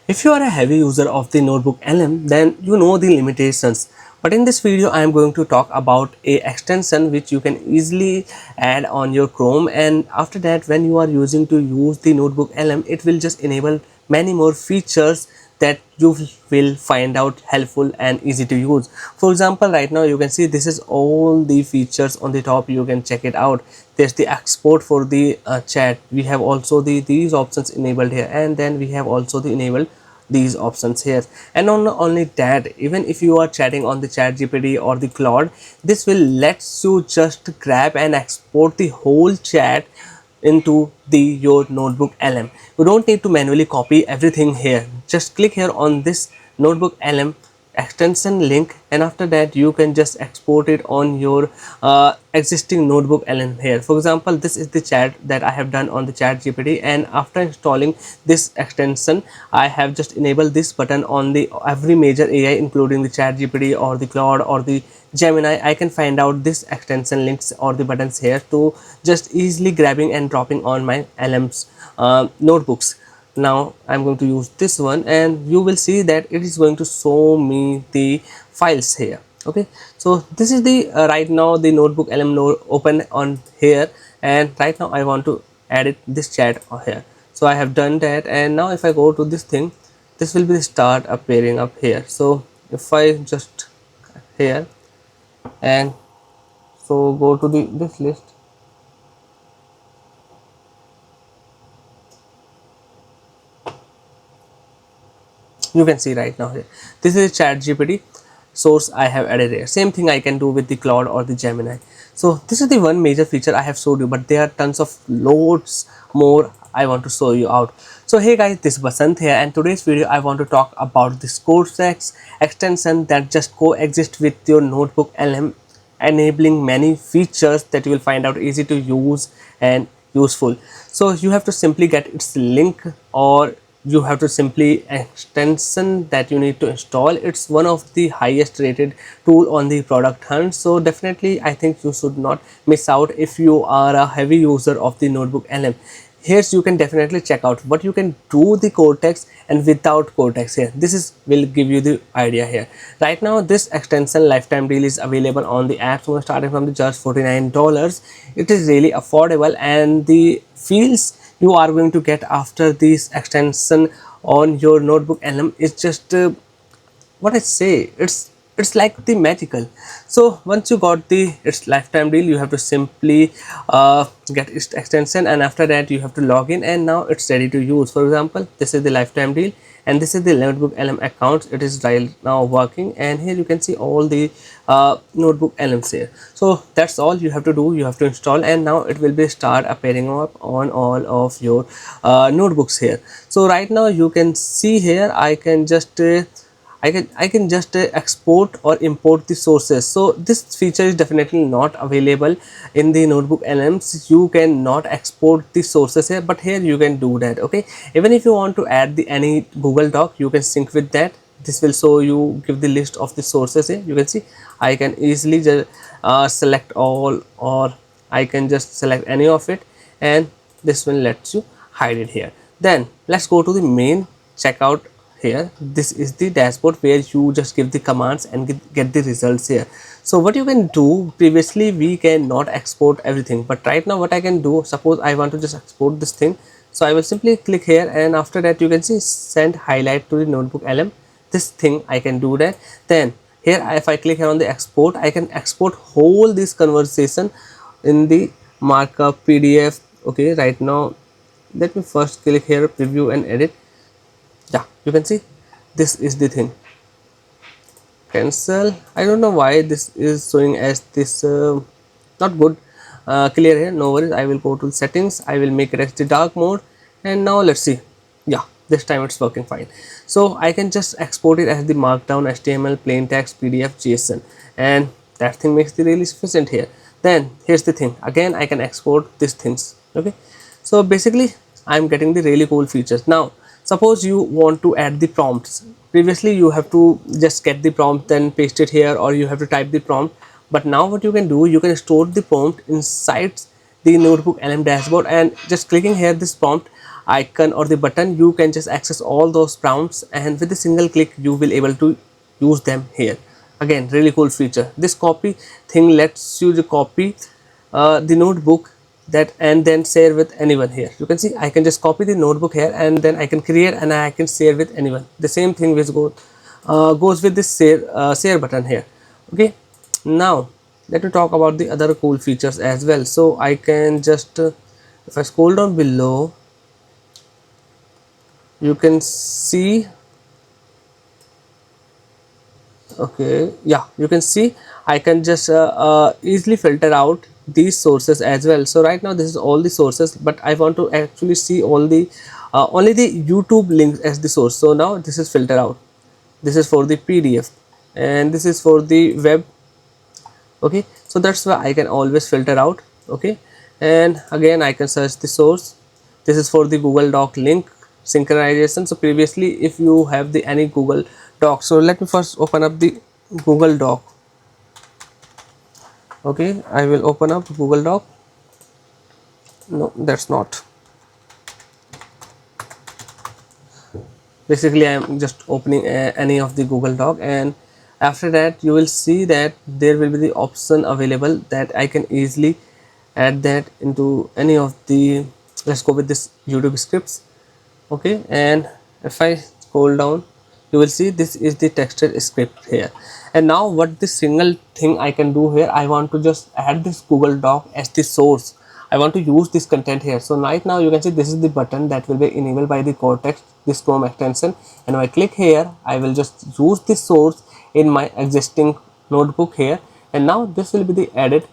If you are a heavy user of the Notebook LM, then you know the limitations. But in this video, I am going to talk about a extension which you can easily add on your Chrome, and after that when you are using to use the Notebook LM, it will just enable many more features that you will find out helpful and easy to use. For example, right now you can see this is all the features on the top. You can check it out. There's the export for the chat. We have also these options enabled here, and then we have also the enabled these options here. And not only that, even if you are chatting on the ChatGPT or the Claude, this will let you just grab and export the whole chat into the your Notebook LM. You don't need to manually copy everything here. Just click here on this Notebook LM extension link, and after that you can just export it on your existing Notebook LM here. For example, this is the chat that I have done on the ChatGPT, and after installing this extension, I have just enabled this button on the every major AI including the ChatGPT or the Claude or the Gemini. I can find out this extension links or the buttons here to just easily grabbing and dropping on my LM's notebooks. Now I'm going to use this one, and you will see that it is going to show me the files here. Okay, so this is the right now the Notebook LM node open on here, and right now I want to edit this chat here. So I have done that, and now if I go to this thing, this will be the start appearing up here. So if I just here and so go to the this list, you can see right now here this is ChatGPT source I have added here. Same thing I can do with the Claude or the Gemini. So this is the one major feature I have showed you, but there are tons of loads more I want to show you out. So hey guys, this is Basant here, and today's video I want to talk about this Kortex extension that just coexist with your Notebook LM, enabling many features that you will find out easy to use and useful. So you have to simply get its link, or you have to simply extension that you need to install. It's one of the highest rated tool on the product hunt, so definitely I think you should not miss out if you are a heavy user of the Notebook LM. Here you can definitely check out what you can do the Kortex and without Kortex here. This is will give you the idea here. Right now this extension lifetime deal is available on the AppSumo starting from the just $49. It is really affordable, and the feels you are going to get after this extension on your Notebook LM is just what I say, it's like the magical. So once you got the its lifetime deal, you have to simply get its extension, and after that you have to log in, and now it's ready to use. For example, this is the lifetime deal, and this is the Notebook LM account. It is right now working, and here you can see all the Notebook LMs here. So that's all you have to do. You have to install, and now it will be start appearing up on all of your notebooks here. So right now you can see here I can just I can just export or import the sources. So this feature is definitely not available in the Notebook LMs. You cannot export the sources here, but here you can do that. Okay, even if you want to add the any Google Doc, you can sync with that. This will show you, give the list of the sources here. You can see I can easily just select all, or I can just select any of it, and this will let you hide it here. Then let's go to the main checkout here. This is the dashboard where you just give the commands and get the results here. So what you can do, previously we cannot export everything, but right now what I can do, suppose I want to just export this thing, so I will simply click here, and after that you can see send highlight to the Notebook LM. This thing I can do that. Then here if I click here on the export, I can export whole this conversation in the markup PDF. Okay, right now let me first click here preview and edit. Yeah, you can see this is the thing. Cancel. I don't know why this is showing as this not good clear here. No worries, I will go to settings, I will make it as the dark mode, and now let's see. Yeah, this time it's working fine. So I can just export it as the markdown HTML, plain text, PDF, JSON, and that thing makes the really sufficient here. Then here's the thing, again I can export these things. Okay, so basically I'm getting the really cool features. Now suppose you want to add the prompts. Previously you have to just get the prompt, then paste it here, or you have to type the prompt. But now what you can do, you can store the prompt inside the Notebook LM dashboard, and just clicking here this prompt, icon or the button, you can just access all those prompts, and with a single click you will able to use them here. Again, really cool feature. This copy thing lets you to copy the notebook that and then share with anyone. Here you can see I can just copy the notebook here, and then I can create and I can share with anyone. The same thing which goes with this share button here. Okay, now let me talk about the other cool features as well. So I can just if I scroll down below, you can see, okay, yeah, you can see I can just easily filter out these sources as well. So right now this is all the sources, but I want to actually see all the only the YouTube links as the source. So now this is filter out. This is for the PDF and this is for the web. Okay, so that's why I can always filter out. Okay, and again I can search the source. This is for the Google Doc link synchronization. So previously if you have the any Google Doc, so let me first open up the Google Doc. Okay, I will open up Google Doc. No, that's not. Basically I am just opening any of the Google Doc, and after that you will see that there will be the option available that I can easily add that into any of the, let's go with this YouTube scripts. Okay, and if I scroll down, you will see this is the texted script here. And now what this single thing I can do here, I want to just add this Google Doc as the source. I want to use this content here. So right now you can see this is the button that will be enabled by the Kortex, this Chrome extension, and when I click here I will just use this source in my existing notebook here, and now this will be the added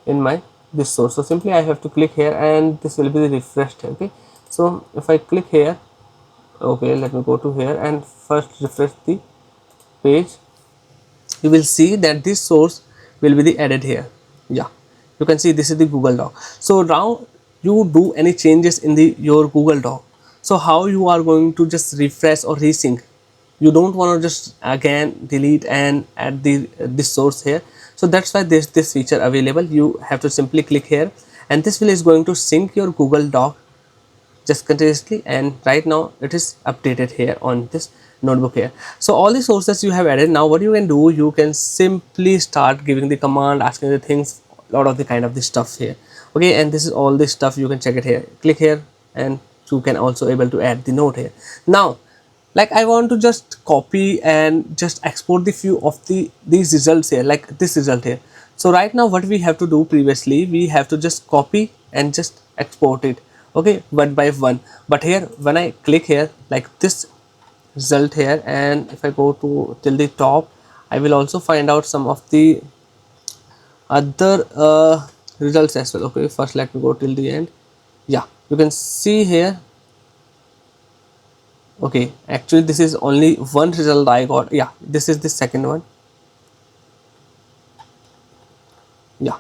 in my this source. So simply I have to click here and this will be the refreshed. Okay, so if I click here, okay, let me go to here and first refresh the page, you will see that this source will be the added here. Yeah, you can see this is the Google Doc. So now you do any changes in the your Google Doc, so how you are going to just refresh or resync? You don't want to just again delete and add the this source here. So that's why there's this feature available. You have to simply click here and this will is going to sync your Google Doc just continuously, and right now it is updated here on this notebook here. So all the sources you have added, now what you can do, you can simply start giving the command, asking the things, lot of the kind of the stuff here. Okay, and this is all the stuff, you can check it here, click here and you can also able to add the note here. Now like I want to just copy and just export the few of these results here, like this result here. So right now what we have to do, previously we have to just copy and just export it, okay, one by one. But here when I click here like this result here, and if I go to till the top, I will also find out some of the other results as well. Okay, first let me go till the end. Yeah, you can see here. Okay, actually this is only one result I got. Yeah, this is the second one. Yeah,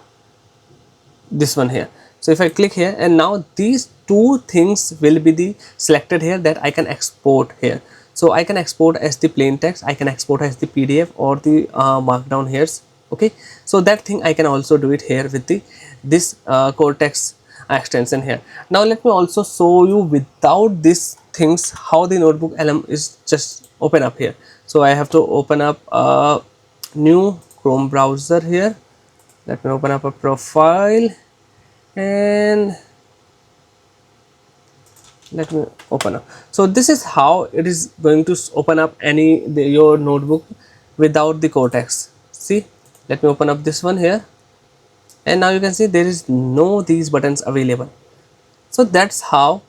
this one here. So if I click here, and now these two things will be the selected here that I can export here. So I can export as the plain text, I can export as the PDF or the markdown here. Okay, so that thing I can also do it here with the this Kortex extension here. Now let me also show you without these things how the NotebookLM is just open up here. So I have to open up a new Chrome browser here. Let me open up a profile and let me open up. So this is how it is going to open up your notebook without the Kortex. See, let me open up this one here, and now you can see there is no these buttons available. So that's how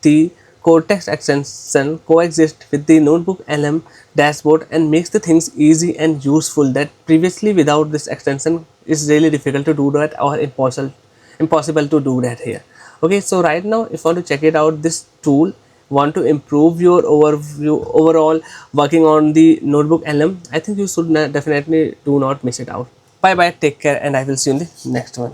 the Kortex extension coexists with the NotebookLM dashboard and makes the things easy and useful that previously without this extension is really difficult to do that or impossible to do that here. Okay, so right now if you want to check it out, this tool, want to improve your overall working on the NotebookLM, I think you should definitely do not miss it out. Bye bye, take care, and I will see you in the next one.